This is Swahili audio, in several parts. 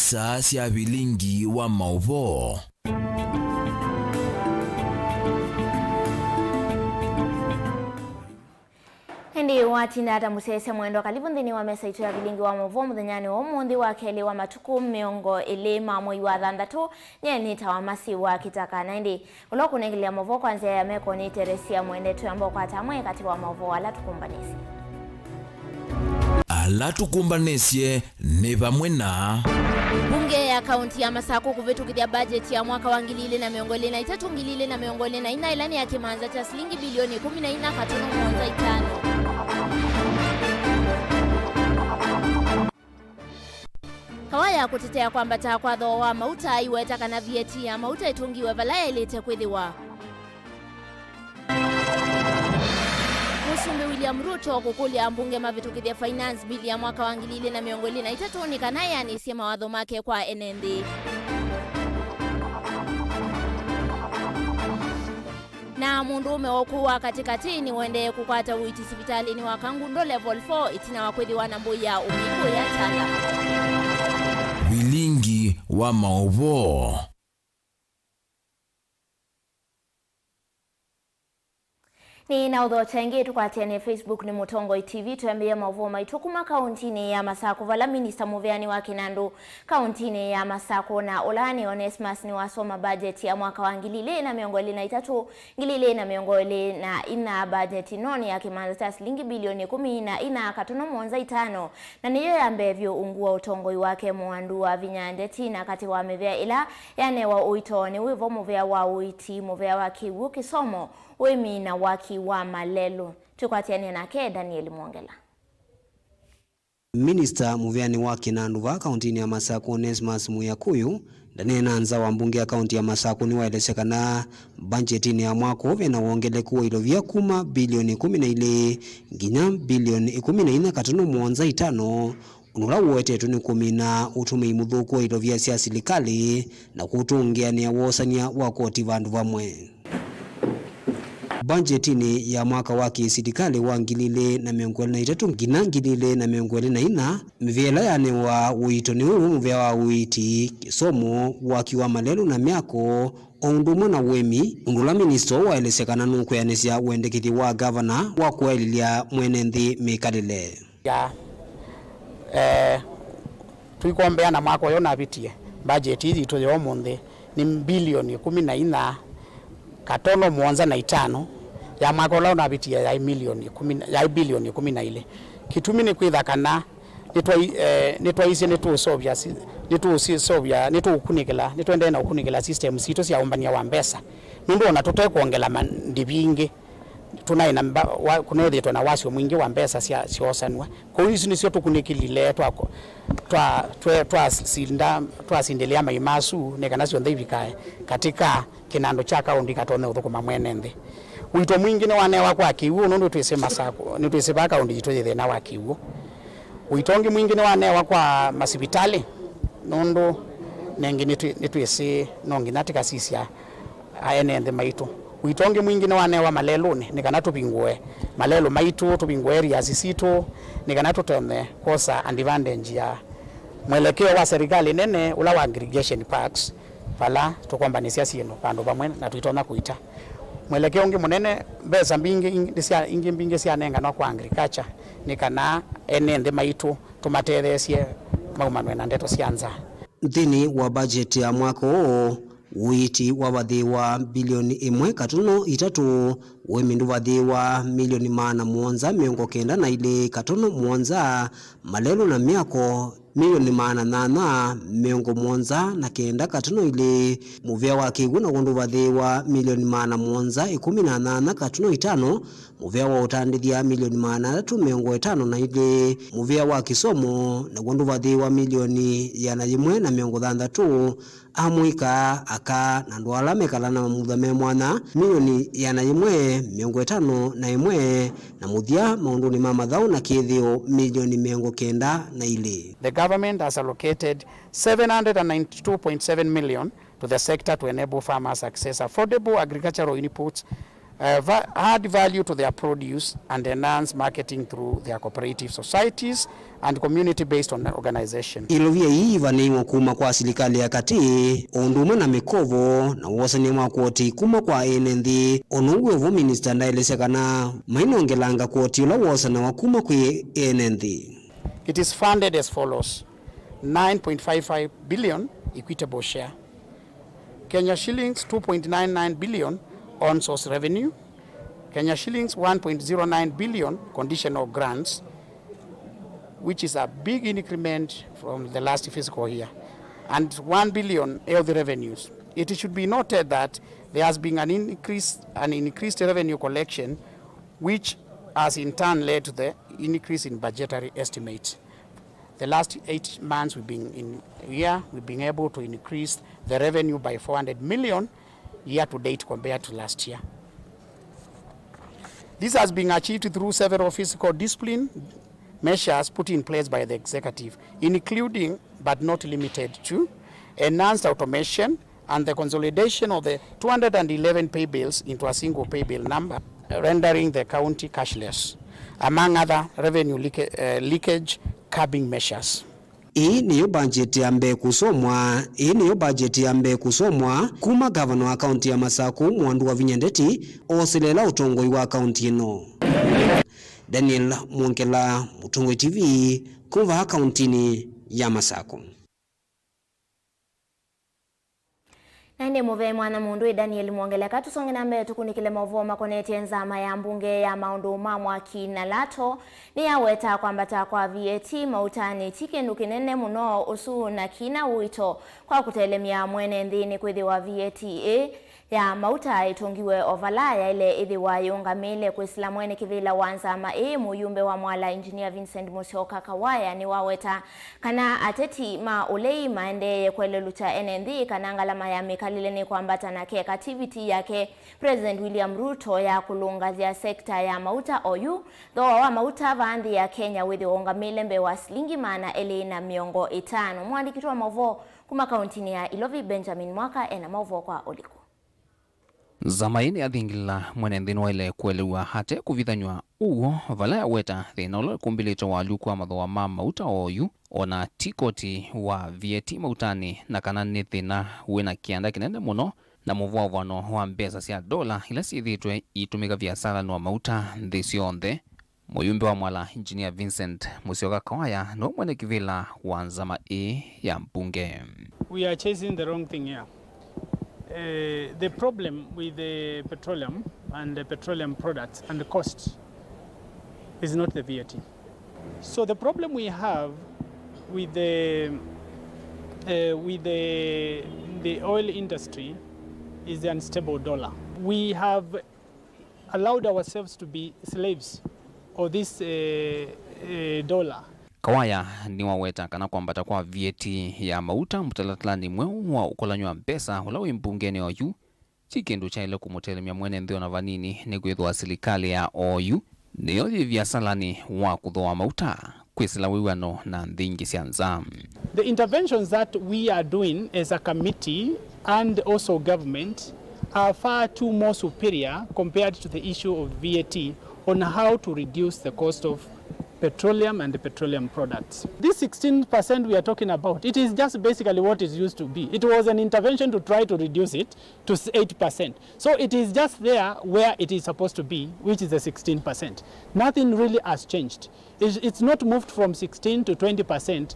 isa cia Vilingi wa Mauvoo. Ndi watinda ata musese mwendo kalibu nthini wa mesa itu ya Vilingi wa Mauvoo muthenyani wa umuthi wa keli wa matuku miongo ilima mwei wa thanthatu nyeni tawa masi wa KITAKA na ndi ulo kunengilia Mauvoo kwanzia ya meko ni Teresia mwendetu ambo kwa tamwe kati wa Mauvoo ala tukumbanisi. Ala tukumbanisye ni vamwe na bunge ya kaunti ya Masako kuvetukithia bajeti ya mwaka wa 2023 2024 ilani ya kimanza cha shilingi bilioni 14.5. Kawaya kutetea kwamba takwatho wa mauta iweta kana vieti ya mauta itungiwe valaya ilete kwithiwa. Musumbi William Ruto kukulia mbunge mavitukithia finance bill ya mwaka wa 2023 ni kanaya ni sema mawatho make kwa NND. Na mundu umeokuwa katikati ni wende kukwata uiti sipitali ni wakangundo level 4 itina wakwithiwa na mbu ya umiku ya tala. Vilingi wa Mauvoo. Ni na udho changi tukwatiani Facebook ni Mutongo TV tuambia Mauvoo maitukuma kauntini ya Masako vala minista muveani wa Kinandu kauntini ya Masako na Olani Onesmus ni wasoma budget ya mwaka wa 2023 2024 budget noni ya kimanza shilingi bilioni 14.5 na niyo yambevyo ungua utongoi wake mwandu wa vinyandeti na kati wa mevea ila yane wa uitoni wivo muvea wa uiti muvea wa kiwu kisomo wemi na waki wa malelo tukwatiani nake Daniel Mwongela. Minister muveani wa Kinandu va kauntini ya Masako Onesmus Muyakuyu ndani nanza wa mbunge ya kaunti ya Masako ni waelesekana budgetini ya mwako vena wongeleku wa ilovia kuma bilioni 12 nginya bilioni 14.5 unula uwetetu ni kumina utumi muthuku wa ilovia sia silikali na kutungia ni awosania wa koti vandu vamwe. Budgetini ya mwaka wa kisidikali wa 2023 ngina 2024 mvela yane wa uitoni huu mvea wa uiti kisomo wakiwa malelu na miako ondumo na wemi undula ministro wa elesekana nuku yanesia uendekithi wa governor wa kuelilia mwenenthi mikalile ya tuikombea na mwako yo nabitie budget hizi itoyo omunthi ni bilioni 14.5 ya mwako lao nabitia ya milioni 10 ya bilioni 12 kitumi ni kwithakana nitwaise nitusovya nitukunikila nitwende na ukunikila system sito cia umbania wa mbesa nundu ona tutekuongela mandibingi tunaina kunethitwa na wasio mwingi wa mbesa cia ciosanwa kwa hiyo nicio tukunikilile twasindelia maimasu nekana cio nthivikae katika Kinandu cha kaunti katone uthukuma mwenende wito mwingi ni wanewa kwa kiwu nundu twise Masako ni twise ba kaunti jitwe thina wa kiwu witongi mwingi ni wanewa kwa masibitali nundu nengi ni twise nongi natika sisia aenende maitu witongi mwingi ni wanewa maleluni nikana tupingwe malelo maitu tupingwe area zisitu nikana tutone kosa advantage ya mwelekeo wa serikali nene ula wa aggregation parks pala tukwambanisia sieno pandu pamwe na tuitona kuita mwelekeo ungi munene mbesa mbingi cia nenga no kwa agriculture nikana enende maitu tumatethesie maumanwe na ndeto cianza nthini wa budget ya mwaka oo witi wa vathi wa bilioni 1.3 wemindu vathi wa milioni 792 malelo na miako milioni 879 muvea wa kigu na gundu vathi wa milioni 718.5 muvea wa utandithia milioni 352 muvea wa kisomo na gundu vathi wa milioni 160 amwika aka na ndwala mekala na muthame mwana milioni 151 na muthia maundu ni mamathau na kithio milioni 92. The government has allocated 792.7 million to the sector to enable farmers access affordable agricultural inputs add value to their produce and enhance marketing through their cooperative societies and community-based organization. Ilovia hii vaniwa kuma kwa serikali ya kati onduma na mikovo na wasani mwa koti kuma kwa enendi onuwe vo minister ndaelesekana mainongelanga koti ula wasana wa kuma kwe enendi. It is funded as follows: 9.55 billion equitable share, Kenya shillings 2.99 billion on source revenue, Kenya shillings 1.09 billion conditional grants, which is a big increment from the last fiscal year, and 1 billion health revenues. It should be noted that there has been an increased revenue collection, which has in turn led to the increase in budgetary estimates. The last 8 months we've been able to increase the revenue by 400 million year to date compared to last year. This has been achieved through several fiscal discipline measures put in place by the executive, including but not limited to enhanced automation and the consolidation of the 211 pay bills into a single pay bill number, rendering the county cashless, among other revenue leakage curbing measures. Hii niyo bajeti ambe kusomwa kuma governor wa county ya Masaku Mwandu wa Vinyendeti oselela utongoi wa county ino. Daniel Mwonkela, Utongoi TV, kuva county ya Masaku. Nande muve mwana mundu Daniel Mwongeleka tusonge na mbele tukunikile Mauvoo makoneti enzama ya mbunge ya maundu mamwa kinalato ni yaweta kwambata kwa VAT mautani chikendu kinene muno usu na kina uito kwa kutelemia mwene ndini kwezi wa VAT ya mauta itongiwe ovalaya ile idhi wa yungamile kuisila mwene kivila wanza ama muyumbe wa mwala engineer Vincent Musyoka Kawaya ni waweta kana ateti ma ulei maende kwele lucha NND kanangala mayami kalile ni kwambata na ke activity yake President William Ruto ya kulungazia sekta ya mauta oyu though wa mauta vaandhi ya Kenya withi ongamile mbe wa silingi maana ele na miongo 5 mwandiki wa Mauvoo kuma kauntini ya Ilovi Benjamin Mwaka ena Mauvoo kwa Oliku. Zamaini athingila mwene nthini wa ile kuelewa hate kuvithanywa uo vala weta thina ula kumbilito wa lukwa mathoa ma mauta oyu ona tikoti wa VAT mautani na kana ni thina wina kianda kinene muno na muvovano wa mbesa cia dola ila sithitwe itumika biashara no mauta nthi cionthe. Muyumbe wa mwala engineer Vincent Musyoka Kawaya no mwene kivila wa nzama ya mbunge. We are chasing the wrong thing here. The problem with the petroleum and the petroleum products and the cost is not the VAT. So the problem we have with the oil industry is the unstable dollar. We have allowed ourselves to be slaves of this dollar. Kawaya ni waweta kana kwambata kwa VAT ya mauta mutalatlani mweu wa ukolanywa mpesa ula wimbungeni oyu chikindu cha ile kumutelemia mwene nthio na vanini ni kwithwa serikali ya oyu niyo biasalani wa kuthoa mauta kwisila wiwano na nthingi cia nza. The interventions that we are doing as a committee and also government are far too more superior compared to the issue of VAT on how to reduce the cost of petroleum and the petroleum products. This 16% we are talking about, it is just basically what it used to be. It was an intervention to try to reduce it to 8%. So it is just there where it is supposed to be, which is the 16%. Nothing really has changed. It's not moved from 16 to 20%.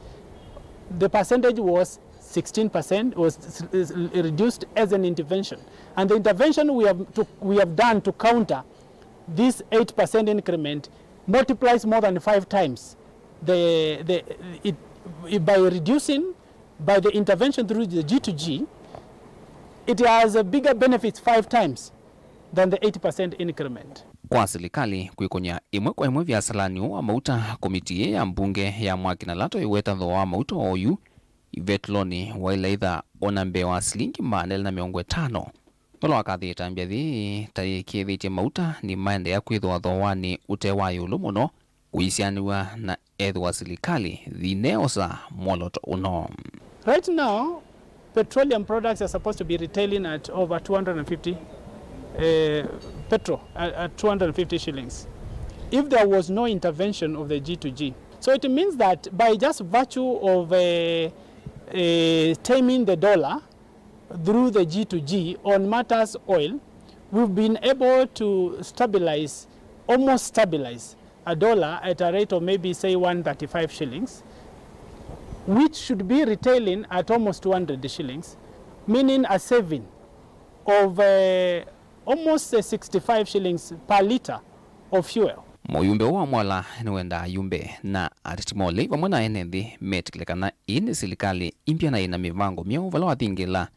The percentage was 16%, was reduced as an intervention. And the intervention we have done to counter this 8% increment multiplies more than 5 times by reducing, by the intervention through the G2G, it has a bigger benefits 5 times than the 8% increment. Kwa serikali kuikonya imwe kwa imwe biasalani wa mauta komiti ya mbunge ya mwakina lato iweta thoa mauta oyu ivetloni wa ilaitha onambe wa silingi maanel na miongo 5 Tolo akathita mbiathi taikithite mauta ni maende ya kwithwa thowani utewayo lumuno kuisianiwa na ethwa serikali thineosa moloto uno. Right now, petroleum products are supposed to be retailing at over 250 petrol at 250 shillings if there was no intervention of the G2G. So it means that by just virtue of taming the dollar through the G2G on matters oil, we've been able to almost stabilize a dollar at a rate of maybe say 135 shillings, which should be retailing at almost 200 shillings, meaning a saving of almost 65 shillings per liter of fuel. Muyumbe wa mwala ni wenda yumbe na aritimole vamwe na enethi metikilekana ini silikali impya na ina mivango myao vala wathingila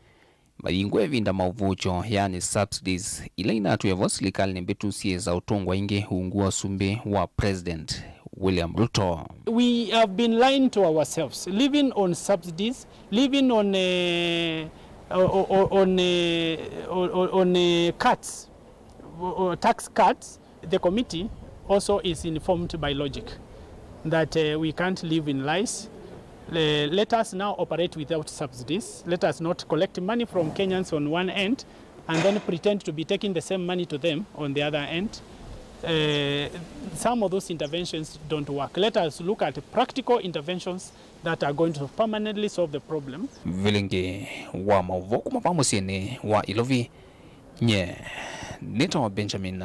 mayingo evinda mauvucho yani subsidies ila inatuevo silikali ni mbitu siye za utongwa inge uungua sumbe wa President William Ruto. We have been lying to ourselves, living on subsidies, living on cuts, tax cuts. The committee also is informed by logic that we can't live in lies. Let us now operate without subsidies. Let us not collect money from Kenyans on one end and then pretend to be taking the same money to them on the other end. Some of those interventions don't work. Let us look at practical interventions that are going to permanently solve the problem. Vilingi wa Mauvoo kumapamusini wa Ilovi nye nito wa Benjamin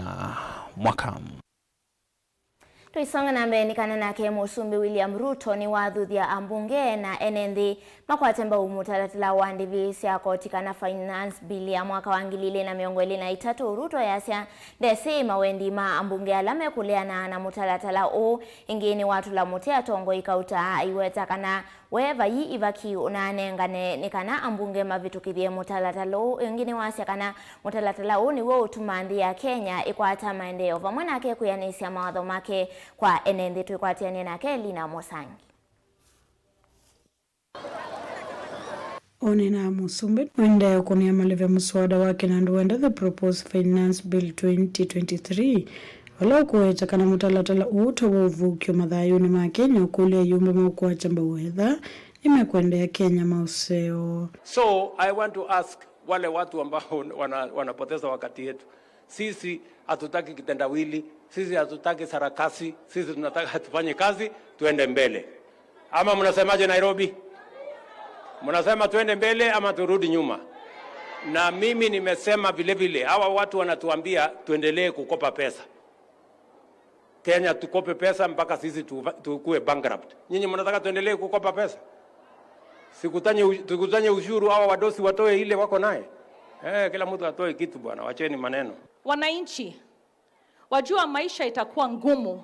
Mwakam. Tuisonga na mbeni kanana ke musumbi William Ruto ni wathuthia ambunge na enendi makwatemba umutalatila wa ndivisi ya kotika na finance bill ya mwaka wa 2023. Ruto yasya desi mawendi ma ambunge alame kuleana na mutalatala o ingini watu la mutea tongo ikauta iweta kana weva yi ivaki unanengane nikana ambunge mavitukithie mutalatalo ingini wasya kana mutalatala o ni wo utumandi ya Kenya ikwata maendeleo vamwe nake kuyanisya mawatho make kwa enendi tuikwatiania nake Lina Mosangi. Onena musumbe wenda yukonia maleve muswada wake na nduwenda the proposed finance bill 2023 wala kuweta kana mutalatala uto wa uvukio madhayuni ma Kenya ukulia yumbe maukuwa chamba uwedha imekwendea Kenya mauseo. So I want to ask wale watu ambao wanapoteza wakati yetu. Sisi hatutaki kitendawili, sisi hatutaki sarakasi, sisi tunataka tufanye kazi tuende mbele. Ama mnasemaje Nairobi? Mnasema tuende mbele ama turudi nyuma? Na mimi nimesema vile vile hawa watu wanatuambia tuendelee kukopa pesa. Kenya tukope pesa mpaka sisi tukue bankrupt. Nyinyi mnataka tuendelee kukopa pesa? Tukutanye ushuru hawa wadosi watoe ile wako naye. Kila mtu atoe kitu bwana, wacheni maneno. Wananchi wajua maisha itakuwa ngumu,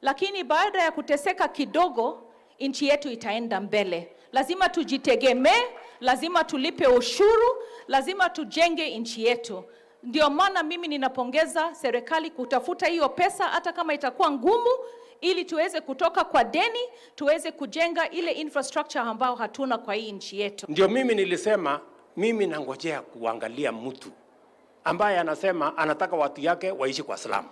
lakini baada ya kuteseka kidogo nchi yetu itaenda mbele. Lazima tujitegemee, lazima tulipe ushuru, lazima tujenge nchi yetu. Ndio maana mimi ninapongeza serikali kutafuta hiyo pesa hata kama itakuwa ngumu, ili tuweze kutoka kwa deni, tuweze kujenga ile infrastructure ambao hatuna kwa hii nchi yetu. Ndio mimi nilisema mimi nangojea kuangalia mtu ambaye anasema anataka watu yake waishi kwa salamu.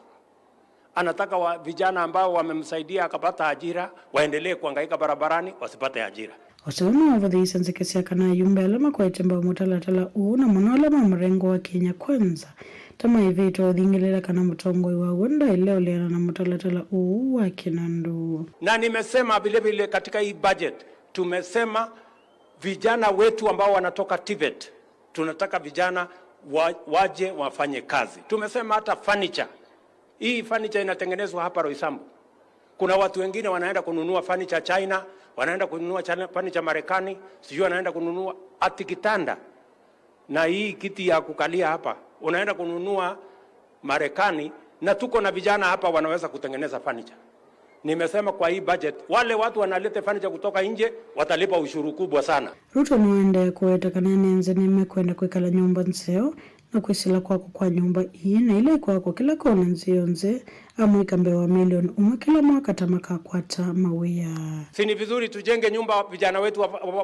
Anataka vijana ambao wamemsaidia akapata ajira waendelee kuhangaika barabarani wasipate ajira. Wasema wavadhisa nzikisia kana yumbe alama kwa chamba mutalatala na mwanalama mrengo wa Kenya kwanza. Tama hivito dhingilela kana mtongo wa wenda ileo leana na mutalatala wa Kinandu. Na nimesema vile vile katika hii budget tumesema vijana wetu ambao wanatoka Tibet, tunataka vijana waje wafanye kazi. Tumesema hata furniture. Hii furniture inatengenezwa hapa Roysambu. Kuna watu wengine wanaenda kununua furniture China, wanaenda kununua furniture Marekani, sijui wanaenda kununua ati kitanda. Na hii kiti ya kukalia hapa, unaenda kununua Marekani, na tuko na vijana hapa wanaweza kutengeneza furniture. Nimesema kwa hii budget wale watu wanaleta furniture kutoka nje watalipa ushuru kubwa sana. Ruto mwende kuweta kanani nze nimekwenda kuikala nyumba nseo na kuisila kwako kwa nyumba hii na ile kwako kila kona nzio nze amwika mbewa milioni kila mwaka tamaka kwata mawia. Si ni vizuri tujenge nyumba vijana wetu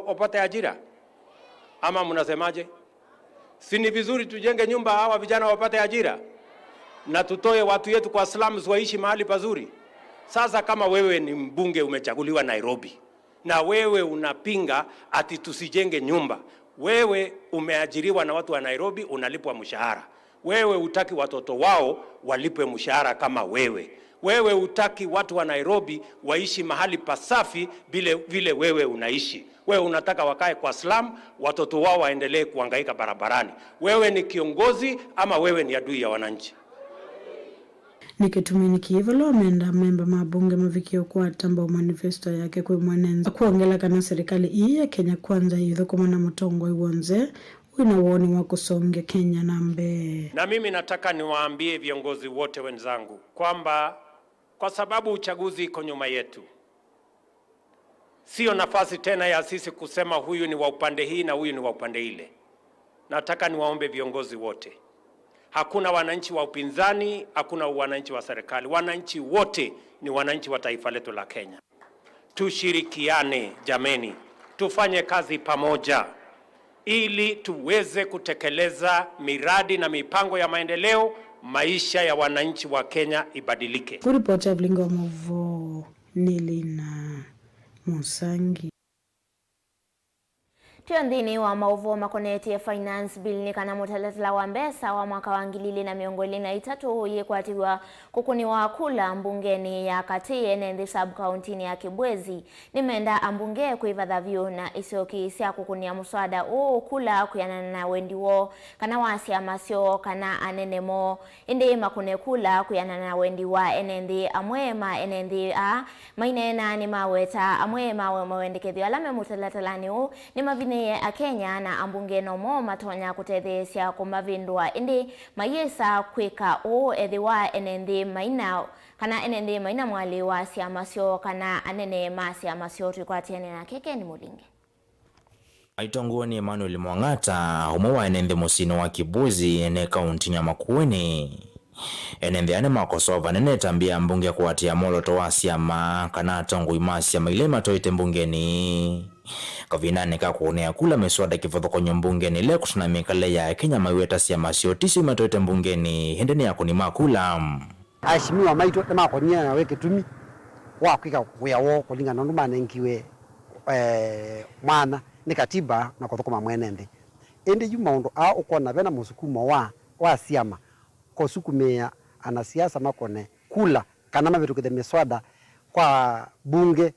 wapate ajira? Ama mnasemaje? Si ni vizuri tujenge nyumba hawa vijana wapate ajira? Na tutoe watu yetu kwa slums waishi mahali pazuri? Sasa kama wewe ni mbunge umechaguliwa Nairobi na wewe unapinga ati tusijenge nyumba, wewe umeajiriwa na watu wa Nairobi, unalipwa mshahara. Wewe hutaki watoto wao walipe mshahara kama wewe. Wewe hutaki watu wa Nairobi waishi mahali pasafi vile wewe unaishi. Wewe unataka wakae kwa slum, watoto wao waendelee kuhangaika barabarani. Wewe ni kiongozi ama wewe ni adui ya wananchi? Nikitumini kiivalo amenda memba mabunge mavikio kwa tamba manifesto yake kwa mwanenza kuongela kana serikali hii ya Kenya kwanza hivyo kwa na mutongo iwonze wina woni wa kusonge Kenya nambe. Na mimi nataka niwaambie viongozi wote wenzangu kwamba kwa sababu uchaguzi iko nyuma yetu, sio nafasi tena ya sisi kusema huyu ni wa upande hii na huyu ni wa upande ile. Nataka niwaombe viongozi wote, hakuna wananchi wa upinzani, hakuna wananchi wa serikali. Wananchi wote ni wananchi wa taifa letu la Kenya. Tushirikiane jameni, tufanye kazi pamoja ili tuweze kutekeleza miradi na mipango ya maendeleo, maisha ya wananchi wa Kenya ibadilike. Kuripoti ya Vilingi wa Mauvoo, Nilina Musangi. Tiondhini wa Mauvoo makoneti ya finance bill ni kana mutalatala wa mbesa wa mwaka wa 2023 yekwatiwa kukuniwa kula mbungeni ya kati enendi sub county ya Kibwezi nimenda ambunge kuivadha vyu na isioki sia kukunia muswada kula kuyanana na wendiwo kana wasi amasio kana anenemo indi makune kula kuyanana na wendiwa enendi amwema enendi mainena ni maweta amwema wendekethio alame mutalatalani ni mavine a Kenya na ambunge nomo matonya kutethesia kumavindwa indi mayesa kwika ethiwa enendi maina kana enendi maina mwali wa siamasio kana anene masiamasio tukwatiane na keke ni Mulingi. Aitonguo ni Emmanuel Mwang'ata umwe wa enendi musino wa Kibwezi ene kaunti ya Makueni. Enendi ane makosova nene tambia mbunge kuwatia moloto wa siama kana tongu imasi ya ilema toite mbungeni. Kavinane kakuonea kula miswada kifadho kwenye mbungeni le kusunamika le ya Kenya maiweta siama siotisi matoite mbungeni hendeni ya kunima kula. Ashimiwa maito tema konia na weke tumi wa kwika kuyawo kulinga na nduma nenkiwe mwana ni katiba na kuthokoma mwenende ende jumaundo ukona bena musukuma wa siama kosukumea anasiasa makone kula kana mabitu kithe miswada kwa bunge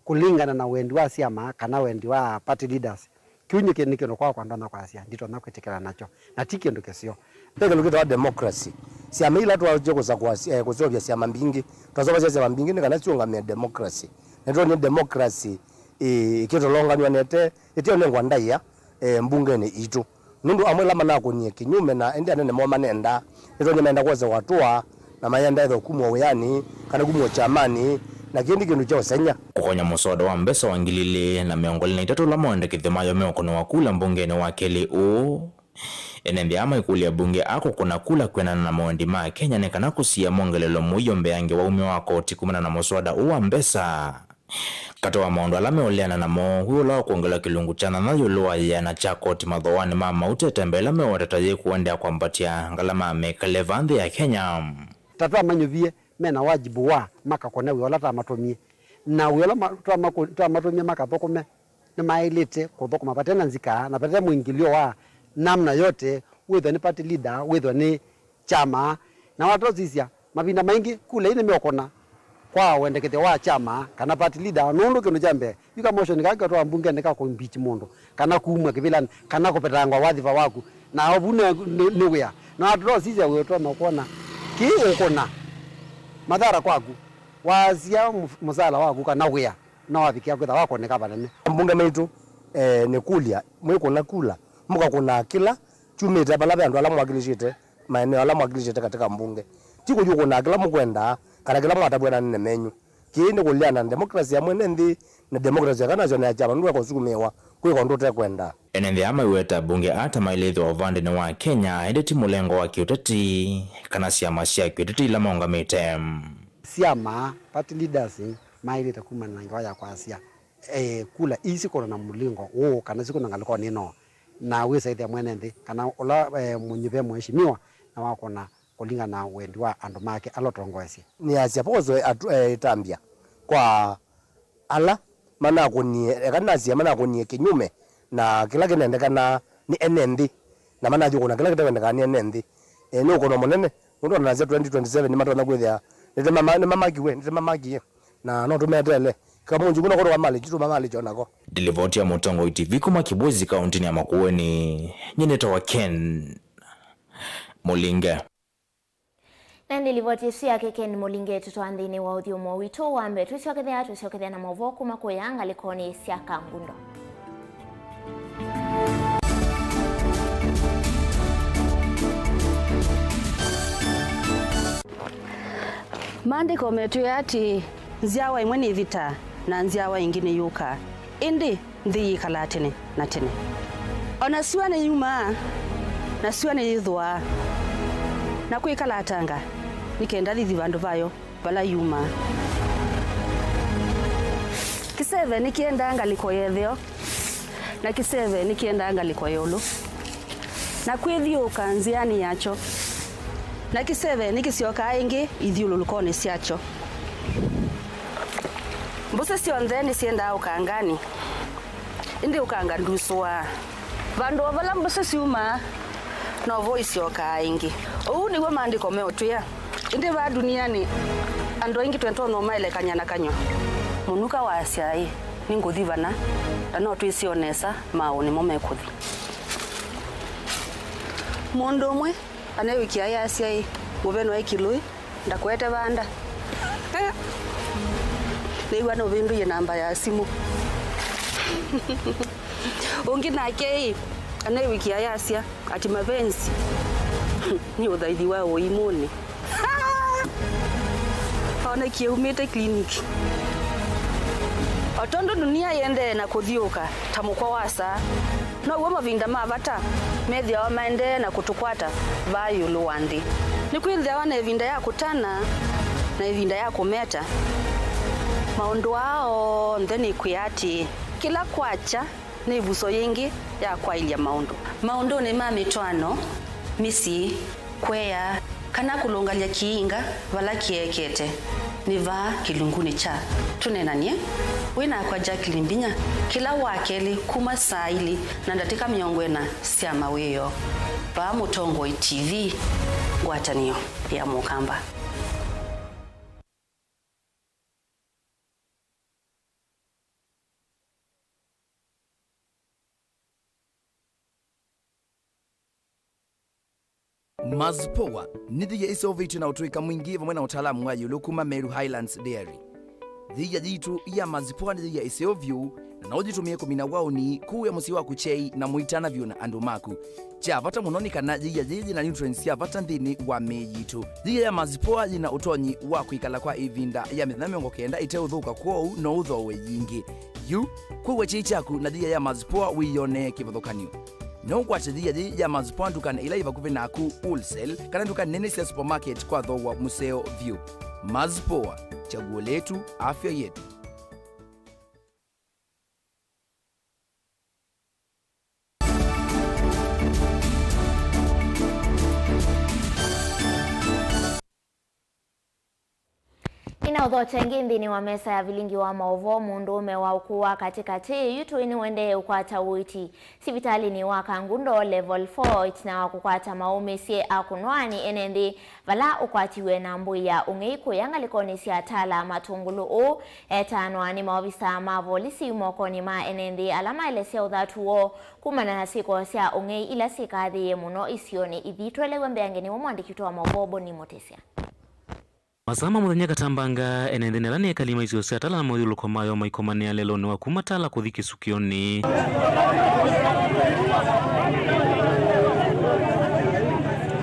kulingana na wendi wa siama kana wendi wa party leaders kiunye kenike no kwa ndana kwa sia ndito nakwetekera nacho na tiki ndo kesio peke lukita wa democracy siama ila tuwaje kuzovya siama mbingi twazoba siama mbingi ni kana sionga me democracy neto ni democracy ikitolonganywa nete etio nengwa ndaiya mbungeni itu nundu amwela manako ni kinyume na ende anene mo manenda neto nyemenda kwaze watua na mayenda etho kumwa uyani kana kumwa chamani na kindi kindu cha usenya kukonya musoda wa mbesa wangilile na miongoli na itatu la mwende kithimayo meokono wa kula mbungeni wa keli enendi ama ikuli ya bunge ako kuna kula kwenana na mwendi maa Kenya nekana kusia mongelelo muyo mbeange wa ume wako tikumana na musoda uwa mbesa katoa maondo alame oleana na mo huyo lao kuongela kilungu chana na yuluwa ya na chako timadhowani mama utetembela mewatataye kuwendea kwa mpatia ngalama mekalevandhi ya Kenya tatua manyuvie mena wajibu wa maka kone wiola tamatomie na wiola tamatomie maka thokome ni mailite kuthokoma patena nzika na patena muingilio wa namna yote wetho ni party leader wetho ni chama na watozisia mavinda maingi kule ine meokona kwa wendekete wa chama kana party leader nundu kinu jambe yuka motion kaka to mbunge ndeka ko impeach mundu kana kuumwa kivilani kana kupetangwa wadhifa waku na obune niwea na watozisia weto makona ki ukona madhara kwaku wazia muzala waku kana wea na wavikia kwetha wako neka banene mbunge maitu ni kulia mwiko na kula muka kuna kila chumite balabe andu ala mwakilishite maeneo ala mwakilishite katika mbunge tiko yuko na kila mukwenda kana kila mwatabwena nene menyu kindi kuliana na demokrasia ya mwenendi na demokrasia kana zone ya chama ndu kosukumewa kwiko ndote kwenda enendi ama iweta bunge ata mailetho ovande ni wa Kenya edeti mulengo wa kiuteti kana siama sia kiuteti ila maungamite siama party leaders mailete kumana na ngwaya kwa asia kula isi kona na mulingo kana siku nangaliko nino na wesa ithia mwenendi kana ola munyive mheshimiwa na wako na kulinga na wendi wa andu make alotongoesi ni asia pozo itambia kwa ala mana kunie kana asia mana kunie kinyume na kila kinendekana ni enendi na mana juko na kila kitendekana ni enendi ni ukono munene mundu anaanza 2027 ni matona gwithia nite mamakiwe na no tumetele kama njuguna kwa mali kitu mali chonako. Dilivoti ya Mutongo TV kuma Kibuzi kaunti ya Makueni nyineta wa Ken Mulinge. Na nilivoti cia Ken Mulinge tutwandini wa uthiomo witu wambe tuciokethea na Mauvoo kuma kuyanga likoni cia Kangundo. Maandiko metu ati nziawa imwe ni vita na nziawa ingine yuka indi nthi yikala tene na tene ona siwa ni yuma na siwa ni yithwa na kwikala atanga nikenda thithi vandu vayo vala yuma kiseve nikienda ngaliko yetheo na kiseve nikienda ngaliko yolo na kwithiuka nziani yacho na kiseve nikisioka ingi ithiululukoni siacho mbuse sionthe ni sienda ukangani indi ukanga nduswa vandu vala mbuse siuma no voice yoka ingi uu niwe maandiko meotwia indi va duniani andu ingi twentono maile kanyana kanyo munuka wa asiai ninguthi vana no twisionesa mauni mo mekuthi mundu umwe anewikia ya asiai nguveno ekilui ndakwete vanda Lewa no vindu ye namba ya simu. Ungi nake ane wiki ya Asia ati mapenzi. Ni udhaithi wao imuni. Ona kiumite kliniki. Otondo dunia yende na kuthiuka tamukwa wasa. No uwe mavinda mavata methia wa maende na kutukwata vayu luwandi. Ni kwithia wana evinda ya kutana na evinda ya kumeta. Maundu wao ndeni kuyati kila kwacha ni vuso yingi ya kwailia maundu ni mamitwano misi kwea kana kulungalia kiinga vala kiekete niva kilunguni cha tunenanie wina kwa Jacqueline Mbinya kila wakeli kuma saili na ndatika miongwena sia maweyo pa Mutongo TV ngwatanio ya Mukamba. Mazipoa nithi ya isoviti na utuika mwingi vamwe na utaalamu wa yulukuma Meru Highlands Dairy. Thiya jitu ya Mazipoa nithi ya isovyu na ujitumie kumina wauni kuu ya musi wa kuchei na muitana vyu na andu maku. Cha vata munoni kana thiya jiji na nutrients ya vata nthini wa mejitu. Thiya ya Mazipoa jina utonyi wa kuikala kwa ivinda ya mithana kenda ite uthuka kwou no uthowe yingi. Yu kuwa chei chaku na thiya ya Mazipoa wiyone kivuthukanio. No kwacha thiya ya Mazipoa ndukana ila ivakuvi naku wholesale kana ndukana nene cia supermarket kwa thowa museo view. Mazipoa, chaguo letu, afya yetu. Ina udhote ngindi wa mesa ya Vilingi wa Mauvoo mundume wa ukuwa katika yutu ini wende ukwata uiti. Sivitali ni wa Kangundo level 4 itina wakukwata maume siye akunwani enendi vala ukwatiwe na mbu ya ungeiku yanga likoni siya atala matungulu u etanwani maovisa mavolisi umokoni ma enendi alama ile siya udhatuo kumana na siko siya ungei ila sikadhi ye muno isioni idhitwele wembe yangeni wamuandikitu wa Mauvoo ni motesia. Masama muthenya katambanga enendenelani kalima icio cia tala moyuluko mayo maikomania lelo ni wakumatala kuthiki sukioni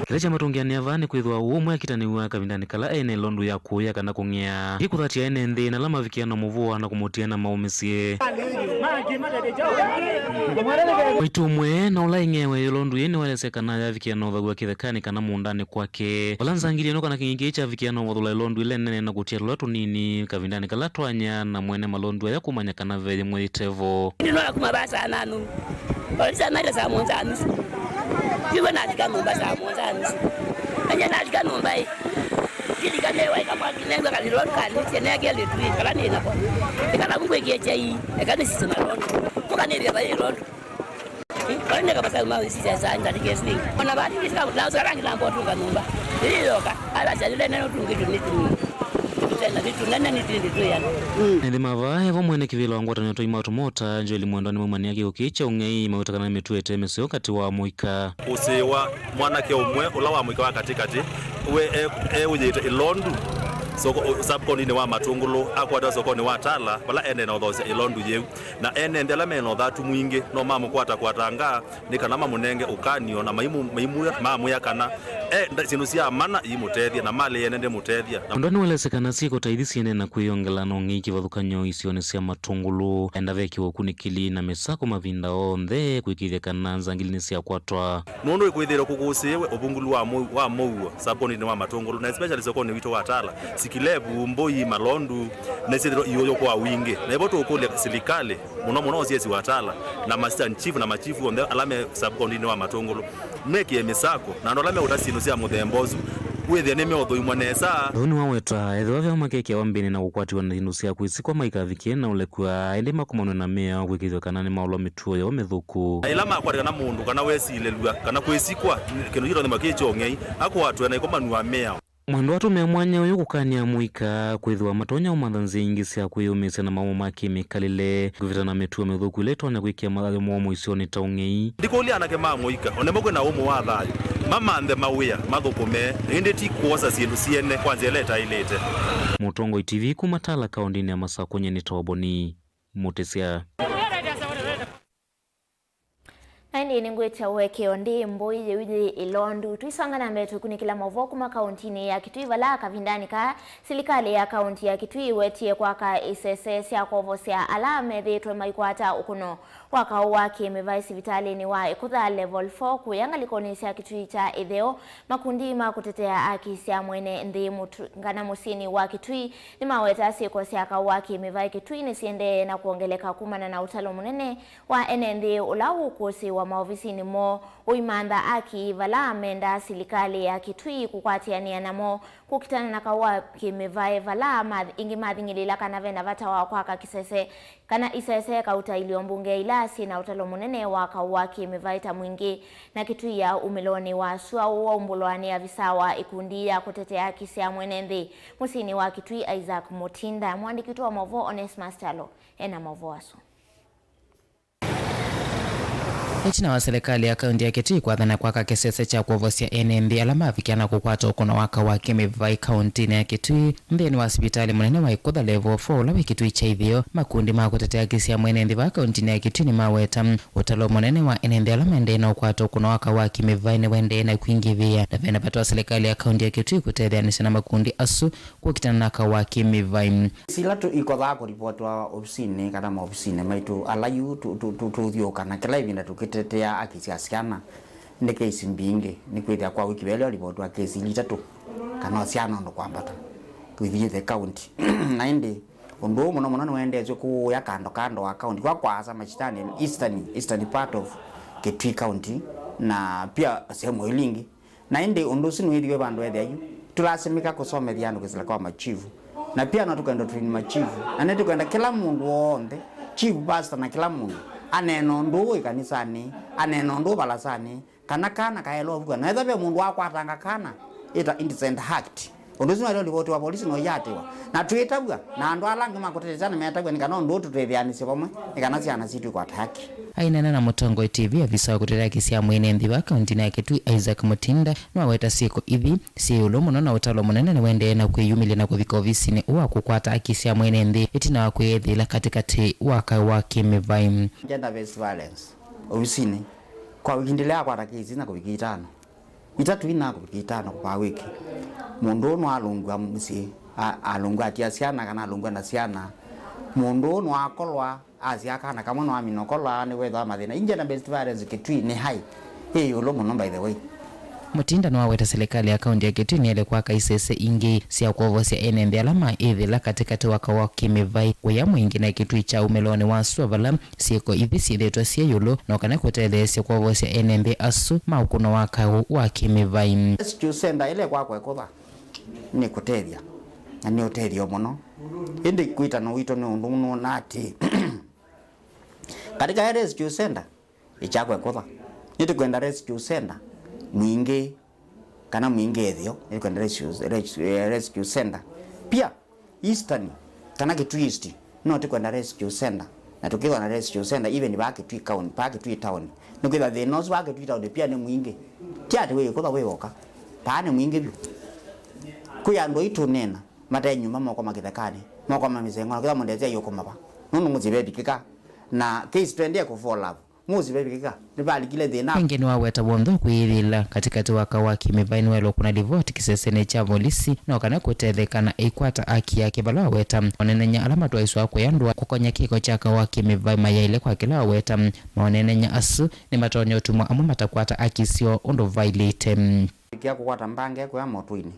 kile cha matungiani avani kwithwa umwe akitaniwa kavindani kala ene londu ya kuya kana kung'ia ikuthatia ene nthi na lama vikiana Mauvoo na kumutia na maumisie waitumwe na ula ing'ewe yolondu yeni walesekana ya vikiana uthagua kithekani kana mundani kwake walanzangirie no kana kingi cha vikiana wathula londu ile nene na kutia lwa tunini kavindani kala twanya na mwene malondu ya kumanya kana veye mwitevo ndino kumabasa nanu olisa mara sa monzani Iwe na numba sa monzani anya na numba kili kanewa kama kinenga kaliro kani tena gele tui kala ni na kwa kala mungwe kiacha hii kani sisi na rondo mukaniria ba rondo Bana kama sasa mau sisi sasa ndike swing. Ona badi kisika lao sarangi la mbotu kanumba. Iliyoka. Ala jalile neno tungitu nitini. Tena vitu nene nitini tu yana. Ndi mavae vamwene kivilo wangwata nyoto imauto mota njoli mwandoni mwani yake ukicha ungei mauta kana metuete meseo kati wa muika. Usewa mwana ke umwe ula wa muika wa katikati. Uwe ujite ilondu. Soko sabkoni ni wa matungulu akwata sokoni wa tala bala ene na those ilondu yeu na ene ndela meno thatu mwingi no mamu kwata nga nikana mamunenge ukanio na maimu ya kana sinusia mana imutethia na mali ene ndi mutethia ndoni welesekana siko taithisi ene na kuyongela no ngiki vathukanyo isione sia matungulu enda veki wokunikili na mesako mavinda onthe kwikithia kana nzangilini sia kwatwa nundu ikwithira kugusiwe ubungulu wa Mauvoo sabkoni ni wa matungulu na especially sokoni wito wa tala sikilebu mboi malondu nesitiro iyoyo kwa wingi na iboto ukole serikali muno siesi watala na master chief na machifu onde alame sabkondini wa matungulu meki emisako na ndolame utasino sia muthembozu wethe neme otho imwanesa oni waweta etho vya makeke wambini na kukwatiwa na hinusia kwisikwa maikavikie na ulekwa ende makomano na mea kwikithio kana ni maulo mituo ya methuku ilama akwatira na mundu kana wesilelua kana kwisikwa kino hiro ni makicho ngei akwatwa na ikomanwa mea Mwendo watu meamwanya uyu kukania muika kwithwa matonya umathanzi ingi sia kwiyumisa na maumo ma kemikalile kuvita na metuo methuku iletwa na kwikia mathathi mwomo isioni taungei ndikulia anake ma muika onemogwe na umu wa thayo mamanthe mawia mathukume indi ti kuosa sindu siene kwanza ileta ilete Mutongo TV kumatala kaundini ya Masako nyeni tawaboni mutesia Naindi ningweta weke onde mboi yeuje ilondu tuisanga na mbetu kunikila Mauvoo kuma kauntini ya Kitui vala kavindani ka serikali ya kaunti ya Kitui wetie kwaka SSS ya kovosia alame thitwe maikwata ukuno waka wake mevaisi vitali ni wa ikutha level 4 kuyanga likonisia Kitui cha itheo makundi ma kutetea haki cia mwene nthi ngana musini wa Kitui ni maweta siko cia ka wake mevai Kitui ni siende na kuongeleka kumana na utalo munene wa NND ulawu kusi wa maofisini mo uimanda aki vala amenda serikali ya Kitui kukwatiania namo kukitana na kawa kimevae vala ingi mathingilila kana vena vata wa kwaka kisese kana isese kauta iliombunge ilasi na utalo munene wa kawa kimevaita mwingi na Kitui ya umeloni wa sua uwa umbulwani ya visawa ikundi ya kutetea haki cia mwene nthi musini wa Kitui Isaac Mutinda mwandiki wa Mauvoo Onesmus Talo ena Mauvoo aso Echina wa serikali ya kaunti ya Kitui kwathana kwaka kisese cha kuovosia NND alama afikiana kukwata ukono waka wake mevai kaunti ya Kitui mtheni wa hospitali munene wa ikutha level 4 lawe Kitui cha ithio makundi ma kutetea haki cia mwene nthi wa kaunti ya Kitui ni maweta utalo munene wa NND alama ende na ukwata ukono waka wake mevai ne wende na kuingithia na vena patwa serikali ya kaunti ya Kitui kutethianisha na makundi asu kukitana na kawaki mevai sila tu ikodha ko report wa ofisini kana ma ofisini maitu alayu tu thioka na kila ibinda tukitetea haki cia ciana ni kesi mbingi ni kwithia kwa wiki bele report wa kesi litatu kana ciana ndo kwambata kwithie the county na indi undu muno no wende ku ya kando wa county kwa asa machitani eastern part of Kitui county na pia sehemu Vilingi na indi undu sinu iliwe bandu ethe tulasimika kusomethia andu kisila kwa machifu na pia natukaenda train machifu na tukaenda kila mundu wonde chief pastor na kila mundu aneno ndu ikanisani aneno ndu balasani kana kaelo vuga na etha mundu akwatanga kana ita indecent act undu sino ripoti wa polisi no yatewa na twitagwa na andu alangi makutetezana metagwa nikana ndu tutethianise pamwe nikana ciana citu kwa haki ainena na Mutongo TV afisa wa kutetea haki cia mwene nthi wa kaunti ya Kitui Isaac Mutinda no weta siko ithi si ulomo na utalo munene ni wende na kwiyumilia na kuthika ofisini wa kukwata haki cia mwene nthi itina wa kwethila katikati waka wa kimevai gender based violence ofisini kwa windelea kwa takizi na kubikitano itatu ina kubikitano kwa wiki mundu no alungwa musi alungwa atia ciana kana alungwa na ciana mundu no akolwa asia kana kama no amino kolwa ni wetha mathina inje na best violence Kitui ni hai hiyo lo muno by the way Mutinda no weta serikali ya kaunti ya Kitui ni ile kwa kaisese ingi sia kuovosia NND alama ithila katikati waka wa kimevai uya mwingi na Kitui cha umeloni wa suavala sieko ithi siethetwa cia yulo na kana kutethesia kuovosia NND asu maukuno waka wa kimevai senda ile kwa kwekotha ni kutethia na ni utethio muno indi kuita no wito ni undu muno nati katika rescue center ichakwe kotha niti kwenda rescue center mwingi kana mwingi ethio niti kwenda rescue center pia eastern kana kitwist no ti kwenda rescue center na tukiwa na rescue center even ba kitwi county pa kitwi town nukwitha the north ba kitwi town pia ni mwingi tiati we kotha we woka pa ni mwingi byo kuya ndo itunena matenyu mama kwa KITAKANI moko mamizengo kwa mondezia yoko mapa nunu muzibe bikika na case twende ko follow up muzibe bikika nibali kile thina wengine waweta bondo kwithila katikati waka wa kimivaini welo kuna divoti kisesene cha polisi na kana kutethekana ikwata aki yake balwa weta onenenya alama twaiswa kwa yandwa kukonya kiko chaka wa kimivai mayaile kwa kila weta maonenenya asu ni matonyo tumwa amwe matakwata akisio ondo violate kia kukwata mbange kwa motwini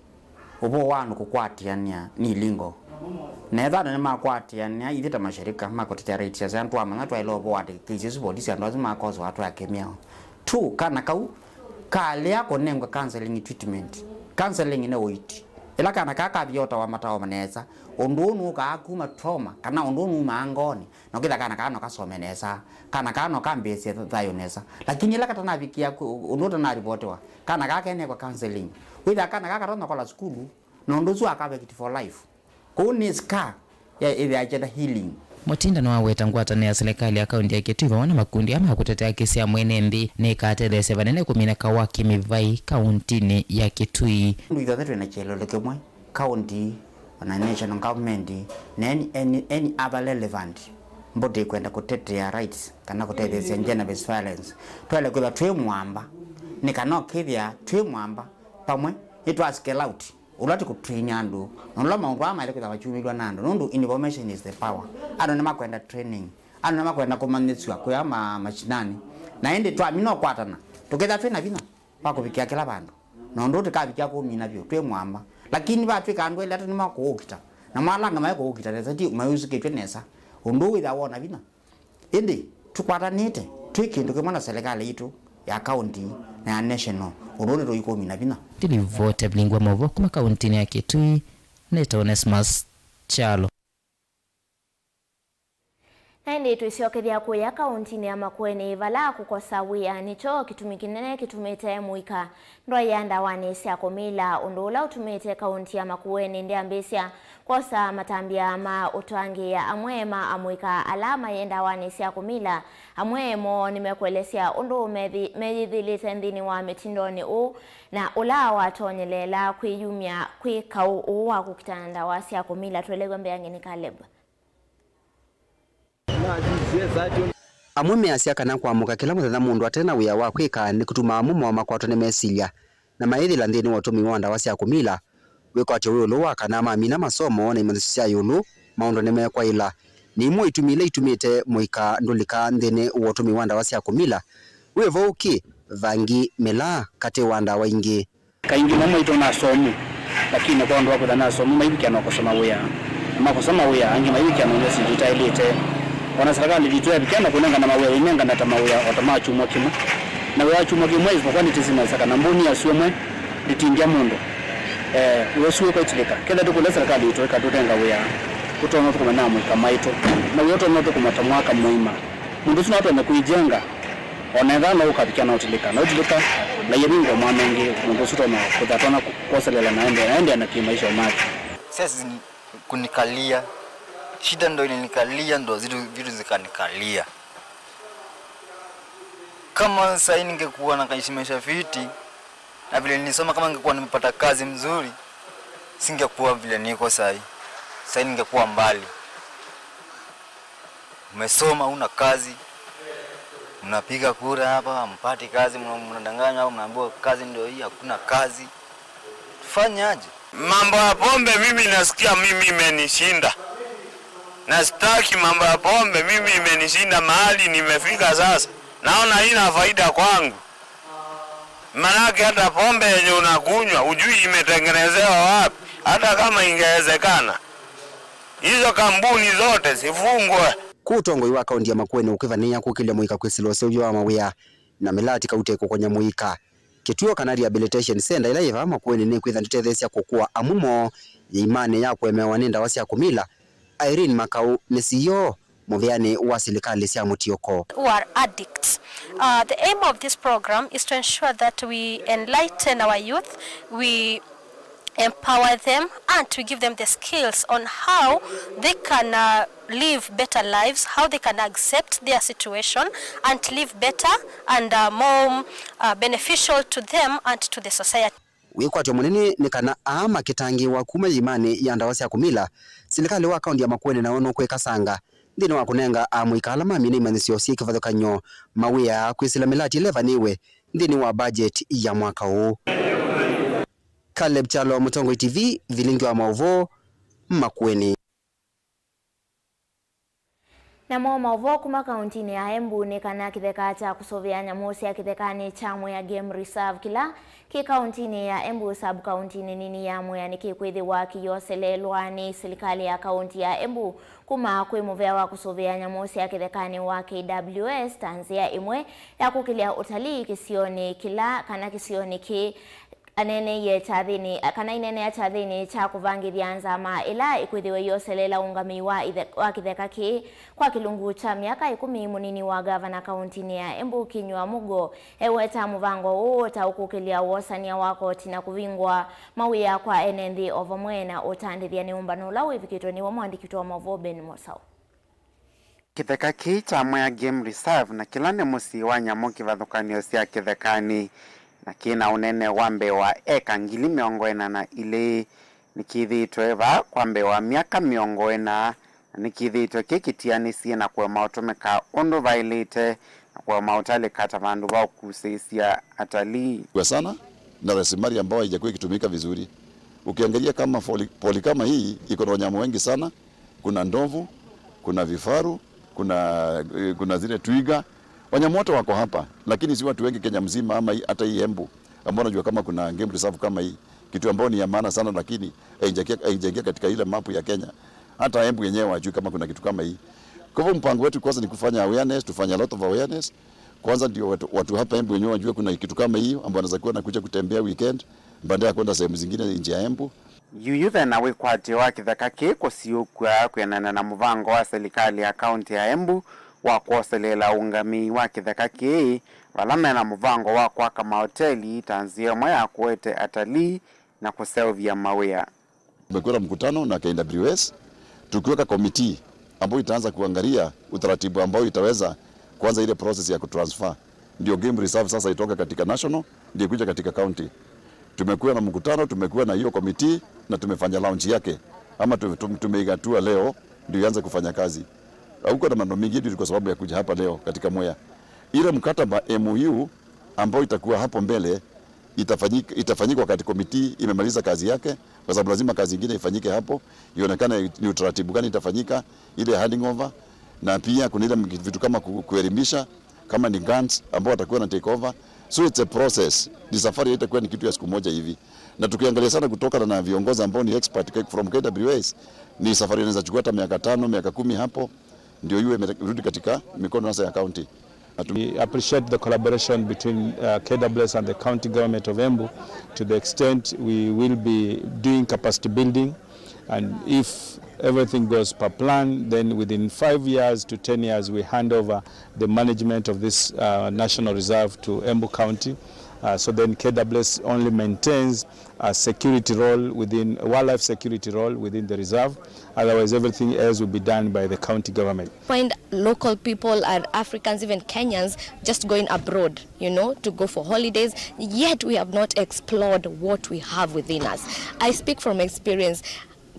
ubo wanu kukwatiania ni lingo netha na makwatiania ithita mashirika makotetea rights ya zantu amanga twailo bo ati kizisi polisi andu makozo watu akemia tu kana kau kalia konengwa counseling treatment counseling ne wait ila kana kaka biota wa matao manesa ondunu ka kuma trauma kana ondunu mangoni no kitha kana kasomenesa kana kambese thayonesa lakini ila katana bikia ondoto na ripotewa kana kene kwa counseling witha kana rona kwa school no ndozu akabe kit for life kuni ska ya ile agenda healing Mutinda no aweta ngwatane ya serikali ya kaunti ya Kitui wana makundi ama kutetea kesi ya mwenendi ne katerese banene kumina kawa kimivai kauntini ya Kitui ndu ithathe na chelo lekemwe county na national government na any other relevant mbode kwenda kutetea rights kana kutetea gender based violence twele kwa twe mwamba ni kana kithia twe mwamba pamwe itwa scale out ulati kutrain andu nolama ngwa ile kwa wachumilwa nando nundu information is the power ano nema kwenda training ano nema kwenda kumanetswa kwa machinani na ende twa mino kwatana tuketha twena bina pako bikia kila bandu nondo tukabikia ko mina byo twe mwamba lakini batwika andu ile atani makokita na malanga maiko okita tati mayusike twenesa undu witha wona bina ende tukwatanite twikindu kimwana serikali yitu ya county na national urone ro iko mina bina tili vote blingwa Mauvoo kuma kauntini ya Kitui neto Onesmus Chalo Naindi tuisiokethia kuya kauntini ya Makueni vala kukosa wia nicho kitumikinene kitumite muika ndo yanda wanisia komila undula utumite kaunti ya Makueni ndi ambisia kosa matambia ama utwangia amwema amuika alama yenda wanisia komila amwemo nimekuelesia undu medhilite ndini wa mitindoni u na ula watonyelela kuiyumia kuikau uwa kukitanda wasia komila tuelegwe mbeangini Kaleba amwe measia kana kwamuka kila muthetha mundu atena wia wa kwika ni kutuma mumo wa makwato ne mesilia na maithila nthini wa tumi wanda wasia kumila wikwatyo wiulu wa kana mamina masomo na imanisia yulu maundu ne mekwa ila ni imwe itumile itumite muika ndulika nthini wa tumi wanda wasia kumila wevo uki vangi mela kate wanda waingi kaingi mama itona somo lakini kwa ndo wako na somo maibiki na kusoma wea angi maibiki na nesi detailite wana serikali vitwe bikana kunanga na mawe inenga na tamawea otamachu mokimo na wachu mokimo izo kwani tizima saka na mboni asiomwe litingia mundo wesuwe kwa itileka kenda tukula serikali itweka tutenga wea kutono tukuma namu kama ito na yoto noto kumata mwaka muima mundu sina watu wamekuijenga onedha na ukabikana utileka na yemingo mwamengi mundu sito na kutatona kukoselela naende na kimaisha umati sasa kunikalia shida ndo ilinikalia ndo vitu zikanikalia. Kama sasa ningekuwa nakaisimesha viti na vile nilisoma, kama ningekuwa nimepata kazi mzuri singekuwa vile niko sasa. Sasa ningekuwa mbali. Umesoma una kazi, unapiga kura hapa mpati kazi, mnadanganya au mnaambiwa kazi ndio hii, hakuna kazi. Tufanyaje? Mambo ya pombe mimi nasikia mimi imenishinda. Na sitaki mambo ya pombe, mimi imenishinda mahali nimefika sasa. Naona haina faida kwangu. Manake hata pombe yenye unakunywa hujui imetengenezewa wapi. Hata kama ingewezekana hizo kampuni zote zifungwe. Kutongo wa kaunti ya Makueni ukivania kukile muika kwisilo sevyo wa mawia na melati kaute kukonya muika kituo kana rehabilitation center ila yeva Makueni ne kwitha nditethesia kukua amumo ya imane yako emewanenda wasia kumila Irene Makau nesiyo muthiani wa serikali cia mutioko. Who are addicts. The aim of this program is to ensure that we enlighten our youth, we empower them, and to give them the skills on how they can live better lives, how they can accept their situation and live better and more beneficial to them and to the society. Wikwatyo munene ni kana ama kitangi wa kuma imani ya ndawa cia kumila serikali wa kaunti ya Makueni na ono kwekasanga ndino wa kunenga amwikala mami ni manisio cia kivathukanyo mawia kwisila milati 11 iwe ndini wa budget ya mwaka huu. Caleb Chalo, Mutongo TV, Vilingi wa Mauvoo, Makueni. Na Mauvoo kuma kauntini ya Embu ni kana kitheka cha kusovea nyamu cia kithekani cha Mwea Game Reserve kila ki kauntini ya Embu sub kauntini nini ya Mwea ni kikwithiwa kiyoselelwa ni serikali ya kaunti ya Embu kuma kwi muvea wa kusovea nyamu cia kithekani wa KWS tanzia imwe ya kukilia utalii kisioni kila kana kisioni ki anene ye chathini kana inene ya chathini cha kuvangithia nzama ila ikwithiwe yoselela ungami wa kitheka ki kwa kilungu cha miaka 10 munini wa gavana kauntini ya Embu Kinyua Mugo eweta muvango huu ta ukukilia wosania wako tina kuvingwa mawia kwa enendi ovamwena utandithia ni umbano la wivikitwa ni wa mwandiki wa Mauvoo Ben Mosau. Kitheka ki cha Mwea Game Reserve na kilane musi wa nyamu kivathukanio cia kithekani na kina unene wa mbewa eka ngili miongoena na ile nikithitwe va kwa mbewa miaka miongoena nikithitwe kikitianisie na kwa mautumika undu vailite na kwa mautali kata vandu va kusisia atalii kwa sana na rasilimali ambao haijakuwa ikitumika vizuri. Ukiangalia kama poli kama hii iko na wanyama wengi sana, kuna ndovu, kuna vifaru, kuna zile twiga. Wanyama wote wako hapa, lakini si watu wengi Kenya mzima ama hata hii Embu ambao najua kama kuna game reserve kama hii, kitu ambao ni ya maana sana, lakini haijaingia katika ile mapu ya Kenya. Hata Embu yenyewe hajui kama kuna kitu kama hii. Kwa hivyo mpango wetu kwanza ni kufanya awareness, tufanye a lot of awareness. Kwanza ndio watu hapa Embu wenyewe wajue kuna kitu kama hii ambao wanaweza kuwa nakuja kutembea weekend baada ya kwenda sehemu zingine nje ya Embu. Yuyuthe na wikwati wa kitheka ki kusiukwa kwenana na muvango wa serikali ya kaunti ya Embu wa kuoselela ungami wa kitheka ki walame na muvango wa kwaka mahoteli tanzia Mwea kuwete atalii na kuselvia mawia. Tumekuwa mkutano na KWS tukiweka committee ambayo itaanza kuangalia utaratibu ambao itaweza kuanza ile process ya kutransfer ndio game reserve sasa itoka katika national ndio kuja katika county. Tumekuwa na mkutano, tumekuwa na hiyo committee na tumefanya launch yake ama tumeigatua leo ndio ianze kufanya kazi. Huko na mambo mengi ndio kwa sababu ya kuja hapa leo katika Mwea. Ile mkataba MOU ambao itakuwa hapo mbele itafanyika wakati committee imemaliza kazi yake, kwa sababu lazima kazi nyingine ifanyike hapo, ionekane ni utaratibu gani itafanyika ile handing over, na pia kuna ile vitu kama kuelimisha kama ni grants ambao watakuwa na take over. So it's a process. Ni safari itakuwa ni kitu ya siku moja hivi. Na tukiangalia sana kutoka na viongozi ambao ni expert from KWS, ni safari inaweza chukua hata miaka 5, miaka 10 hapo ndio iwe imerudi katika mikono sasa ya county. We appreciate the collaboration between KWS and the county government of Embu to the extent we will be doing capacity building, and if everything goes per plan, then within 5 years to 10 years we hand over the management of this national reserve to Embu County. So then KWS only maintains a security role within a wildlife security role within the reserve. Otherwise, everything else will be done by the county government. Find local people and Africans, even Kenyans, just going abroad, you know, to go for holidays. Yet we have not explored what we have within us. I speak from experience.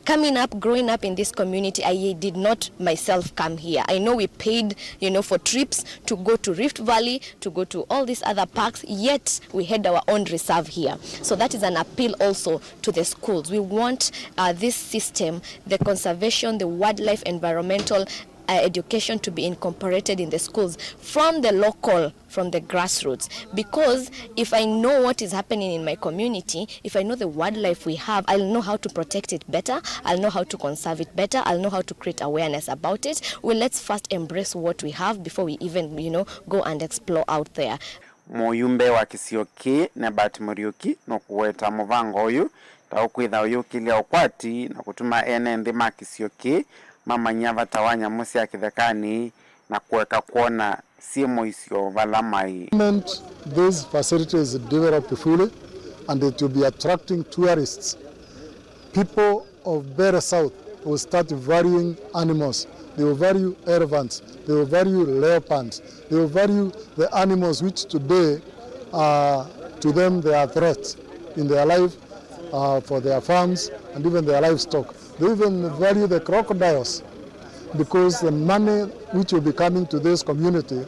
Coming up, growing up in this community, I did not myself come here. I know we paid, you know, for trips to go to Rift Valley, to go to all these other parks, yet we had our own reserve here. So that is an appeal also to the schools. We want this system, the conservation, the wildlife, environmental education to be incorporated in the schools from the local, from the grassroots. Because if I know what is happening in my community, if I know the wildlife we have, I'll know how to protect it better, I'll know how to conserve it better, I'll know how to create awareness about it. Well, let's first embrace what we have before we even, you know, go and explore out there. Muyumbe wa Kisioki na Bat Muriuki no kuweta muvango uyu taukwitha uyu kilia ukwati na kutuma ene ndima Kisioki mamanya tawanya musi ya kithekani na kuweka kuona simu isio valamai. This facility is developed fully and it will be attracting tourists. People of Bere South will start valuing animals. They will value elephants, they will value leopards, they will value the animals which today to them they are threats in their life, for their farms and even their livestock. They even value the crocodiles because the money which will be coming to this community